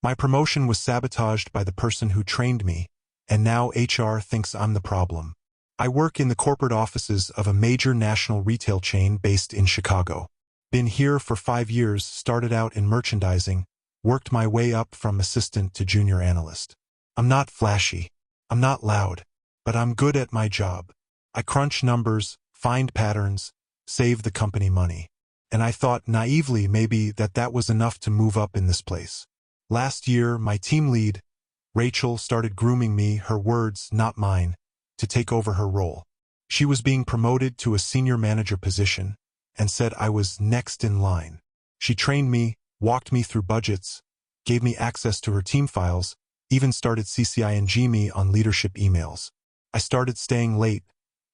My promotion was sabotaged by the person who trained me, and now HR thinks I'm the problem. I work in the corporate offices of a major national retail chain based in Chicago. Been here for 5 years, started out in merchandising, worked my way up from assistant to junior analyst. I'm not flashy, I'm not loud, but I'm good at my job. I crunch numbers, find patterns, save the company money. And I thought naively maybe that was enough to move up in this place. Last year, my team lead, Rachel, started grooming me, her words, not mine, to take over her role. She was being promoted to a senior manager position and said I was next in line. She trained me, walked me through budgets, gave me access to her team files, even started CCING me on leadership emails. I started staying late,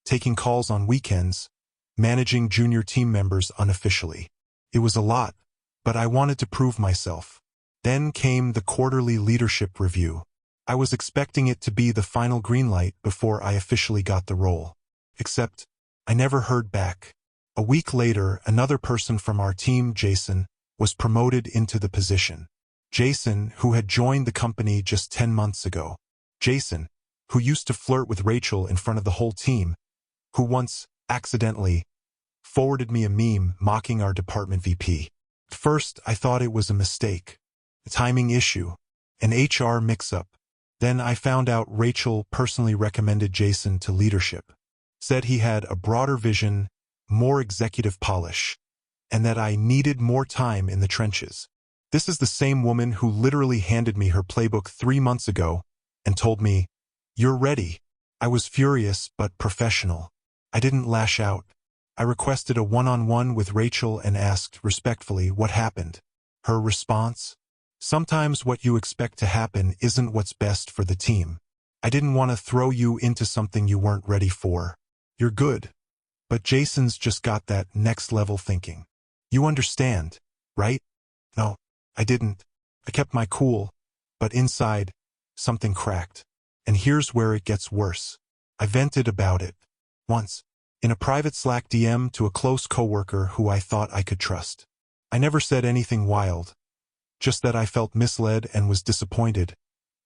taking calls on weekends, managing junior team members unofficially. It was a lot, but I wanted to prove myself. Then came the quarterly leadership review. I was expecting it to be the final green light before I officially got the role. Except, I never heard back. A week later, another person from our team, Jason, was promoted into the position. Jason, who had joined the company just 10 months ago. Jason, who used to flirt with Rachel in front of the whole team, who once, accidentally, forwarded me a meme mocking our department VP. At first, I thought it was a mistake, a timing issue, an HR mix-up. Then I found out Rachel personally recommended Jason to leadership, said he had a broader vision, more executive polish, and that I needed more time in the trenches. This is the same woman who literally handed me her playbook 3 months ago and told me, "You're ready." I was furious but professional. I didn't lash out. I requested a one-on-one with Rachel and asked respectfully what happened. Her response? Sometimes what you expect to happen isn't what's best for the team. I didn't want to throw you into something you weren't ready for. You're good. But Jason's just got that next-level thinking. You understand, right? No, I didn't. I kept my cool, but inside, something cracked. And here's where it gets worse. I vented about it. Once, in a private Slack DM to a close coworker who I thought I could trust. I never said anything wild, just that I felt misled and was disappointed,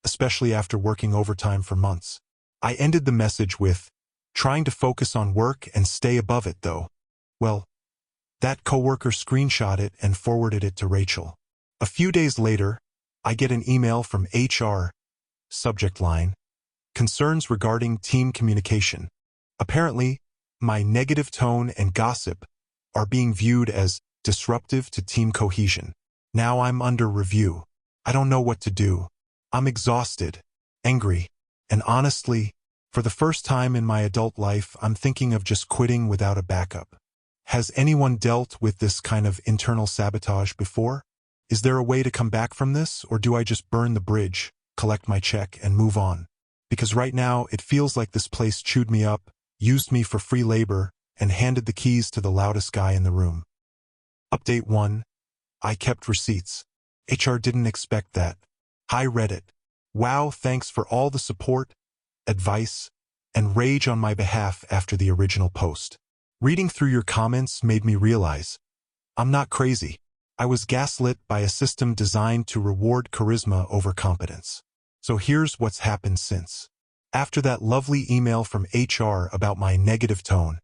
especially after working overtime for months. I ended the message with, "Trying to focus on work and stay above it, though." Well, that coworker screenshot it and forwarded it to Rachel. A few days later, I get an email from HR, subject line, "Concerns regarding team communication." Apparently, my negative tone and gossip are being viewed as disruptive to team cohesion. Now I'm under review. I don't know what to do. I'm exhausted, angry, and honestly, for the first time in my adult life, I'm thinking of just quitting without a backup. Has anyone dealt with this kind of internal sabotage before? Is there a way to come back from this, or do I just burn the bridge, collect my check, and move on? Because right now, it feels like this place chewed me up, used me for free labor, and handed the keys to the loudest guy in the room. Update 1. I kept receipts. HR didn't expect that. Hi Reddit. Wow, thanks for all the support, advice, and rage on my behalf after the original post. Reading through your comments made me realize I'm not crazy. I was gaslit by a system designed to reward charisma over competence. So here's what's happened since. After that lovely email from HR about my negative tone,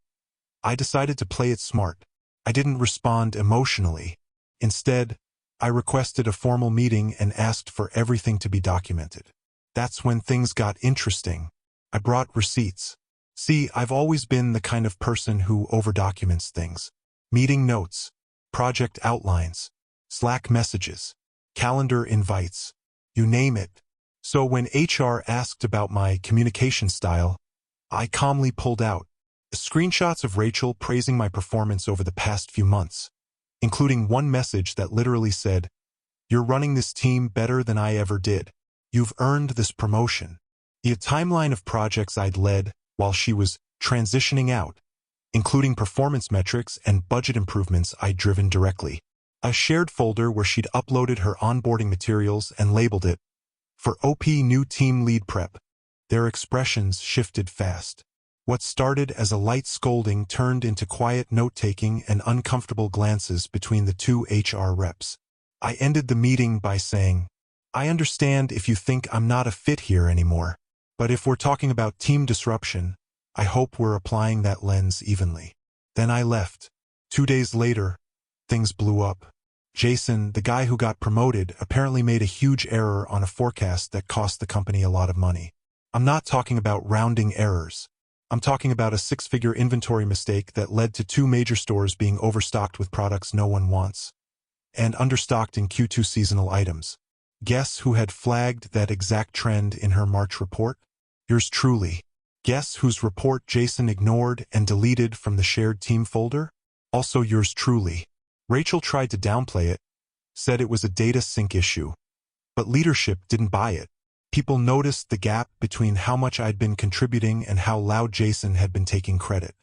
I decided to play it smart. I didn't respond emotionally. Instead, I requested a formal meeting and asked for everything to be documented. That's when things got interesting. I brought receipts. See, I've always been the kind of person who overdocuments things. Meeting notes, project outlines, Slack messages, calendar invites, you name it. So when HR asked about my communication style, I calmly pulled out screenshots of Rachel praising my performance over the past few months, including one message that literally said, "You're running this team better than I ever did. You've earned this promotion." The timeline of projects I'd led while she was transitioning out, including performance metrics and budget improvements I'd driven directly. A shared folder where she'd uploaded her onboarding materials and labeled it, "For OP New Team Lead Prep." Their expressions shifted fast. What started as a light scolding turned into quiet note-taking and uncomfortable glances between the two HR reps. I ended the meeting by saying, I understand if you think I'm not a fit here anymore, but if we're talking about team disruption, I hope we're applying that lens evenly. Then I left. 2 days later, things blew up. Jason, the guy who got promoted, apparently made a huge error on a forecast that cost the company a lot of money. I'm not talking about rounding errors. I'm talking about a 6-figure inventory mistake that led to 2 major stores being overstocked with products no one wants, and understocked in Q2 seasonal items. Guess who had flagged that exact trend in her March report? Yours truly. Guess whose report Jason ignored and deleted from the shared team folder? Also yours truly. Rachel tried to downplay it, said it was a data sync issue. But leadership didn't buy it. People noticed the gap between how much I'd been contributing and how loud Jason had been taking credit.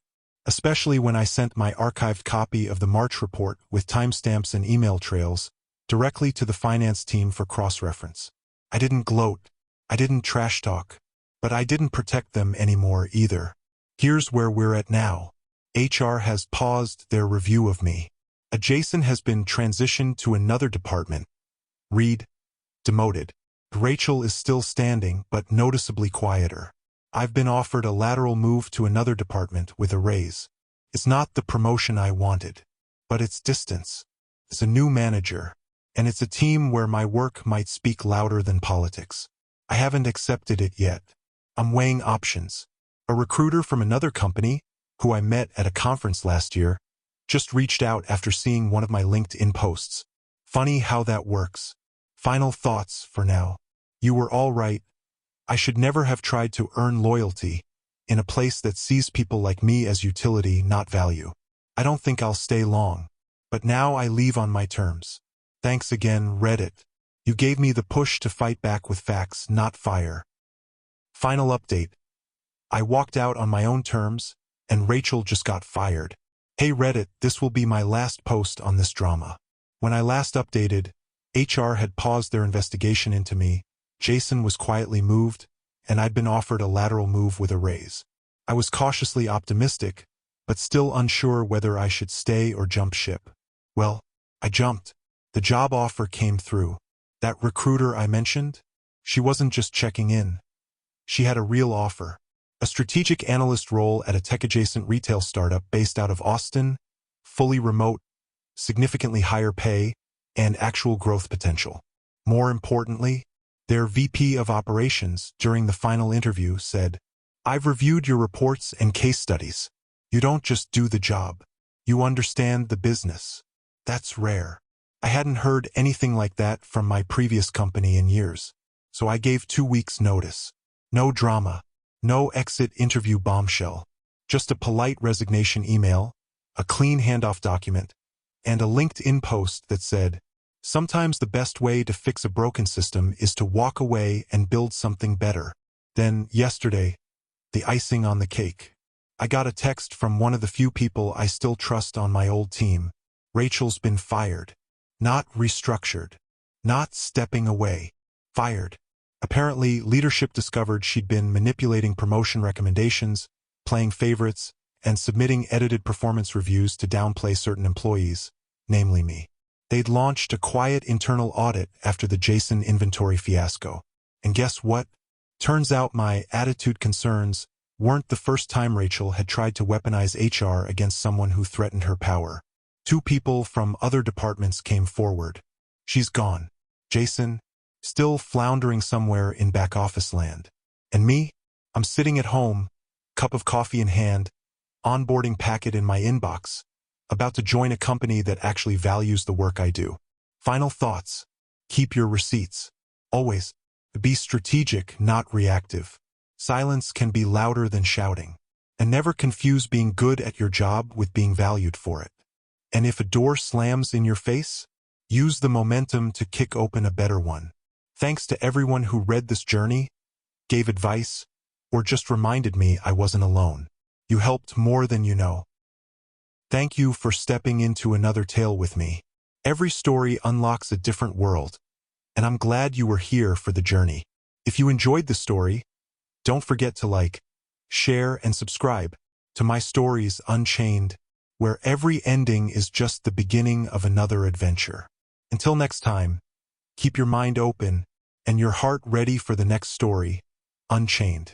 Especially when I sent my archived copy of the March report with timestamps and email trails directly to the finance team for cross-reference. I didn't gloat. I didn't trash talk. But I didn't protect them anymore either. Here's where we're at now. HR has paused their review of me. Jason has been transitioned to another department. Read, demoted. Rachel is still standing, but noticeably quieter. I've been offered a lateral move to another department with a raise. It's not the promotion I wanted, but it's distance. It's a new manager, and it's a team where my work might speak louder than politics. I haven't accepted it yet. I'm weighing options. A recruiter from another company, who I met at a conference last year, just reached out after seeing one of my LinkedIn posts. Funny how that works. Final thoughts for now. You were all right. I should never have tried to earn loyalty in a place that sees people like me as utility, not value. I don't think I'll stay long, but now I leave on my terms. Thanks again, Reddit. You gave me the push to fight back with facts, not fire. Final update. I walked out on my own terms, and Rachel just got fired. Hey Reddit, this will be my last post on this drama. When I last updated, HR had paused their investigation into me, Jason was quietly moved, and I'd been offered a lateral move with a raise. I was cautiously optimistic, but still unsure whether I should stay or jump ship. Well, I jumped. The job offer came through. That recruiter I mentioned? She wasn't just checking in. She had a real offer. A strategic analyst role at a tech-adjacent retail startup based out of Austin, fully remote, significantly higher pay, and actual growth potential. More importantly, their VP of operations during the final interview said, "I've reviewed your reports and case studies. You don't just do the job. You understand the business." That's rare. I hadn't heard anything like that from my previous company in years, so I gave 2 weeks' notice. No drama. No exit interview bombshell, just a polite resignation email, a clean handoff document, and a LinkedIn post that said, "Sometimes the best way to fix a broken system is to walk away and build something better." Then, yesterday, the icing on the cake. I got a text from one of the few people I still trust on my old team. Rachel's been fired. Not restructured. Not stepping away. Fired. Apparently, leadership discovered she'd been manipulating promotion recommendations, playing favorites, and submitting edited performance reviews to downplay certain employees, namely me. They'd launched a quiet internal audit after the Jason inventory fiasco. And guess what? Turns out my attitude concerns weren't the first time Rachel had tried to weaponize HR against someone who threatened her power. 2 people from other departments came forward. She's gone. Jason, still floundering somewhere in back office land. And me? I'm sitting at home, cup of coffee in hand, onboarding packet in my inbox, about to join a company that actually values the work I do. Final thoughts. Keep your receipts. Always. Be strategic, not reactive. Silence can be louder than shouting. And never confuse being good at your job with being valued for it. And if a door slams in your face, use the momentum to kick open a better one. Thanks to everyone who read this journey, gave advice, or just reminded me I wasn't alone. You helped more than you know. Thank you for stepping into another tale with me. Every story unlocks a different world, and I'm glad you were here for the journey. If you enjoyed the story, don't forget to like, share, and subscribe to my stories Unchained, where every ending is just the beginning of another adventure. Until next time, keep your mind open and your heart ready for the next story, unchained.